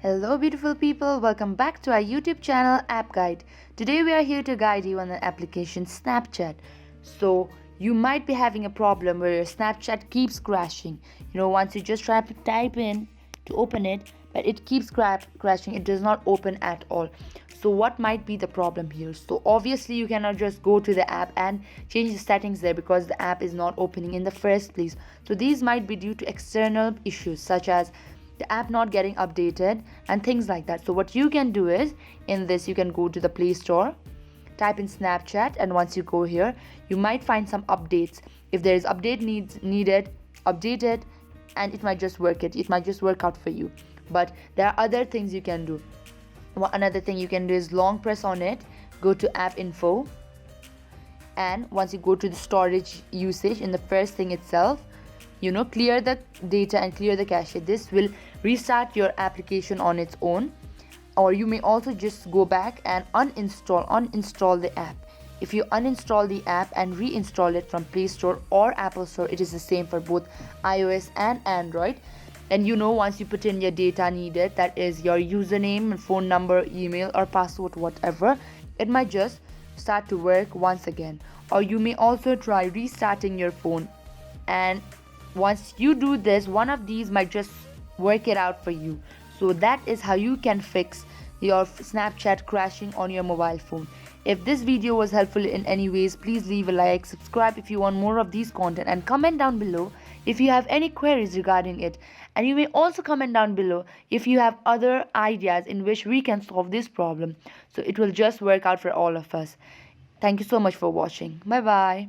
Hello beautiful people, welcome back to our YouTube channel App Guide. Today we are here to guide you on the application Snapchat. So you might be having a problem where your Snapchat keeps crashing. Once you just try to type in to open it, but it keeps crashing, it does not open at all. So what might be the problem here? So obviously you cannot just go to the app and change the settings there because the app is not opening in the first place. So these might be due to external issues such as the app not getting updated and things like that. So what you can do is, in this you can go to the Play Store, type in Snapchat, and once you go here you might find some updates. If there is update needed, update it, and it might just work out for you. But there are other things you can do. Another thing you can do is long press on it, go to app info, and once you go to the storage usage in the first thing itself, clear the data and clear the cache. This will restart your application on its own, or you may also just go back and uninstall the app. If you uninstall the app and reinstall it from Play Store or Apple Store, it is the same for both iOS and Android. And once you put in your data needed, that is your username, phone number, email or password, whatever, it might just start to work once again. Or you may also try restarting your phone, and once you do this, one of these might just work it out for you. So that is how you can fix your Snapchat crashing on your mobile phone. If this video was helpful in any ways, please leave a like, subscribe if you want more of these content, and comment down below if you have any queries regarding it. And you may also comment down below if you have other ideas in which we can solve this problem, so it will just work out for all of us. Thank you so much for watching. Bye bye.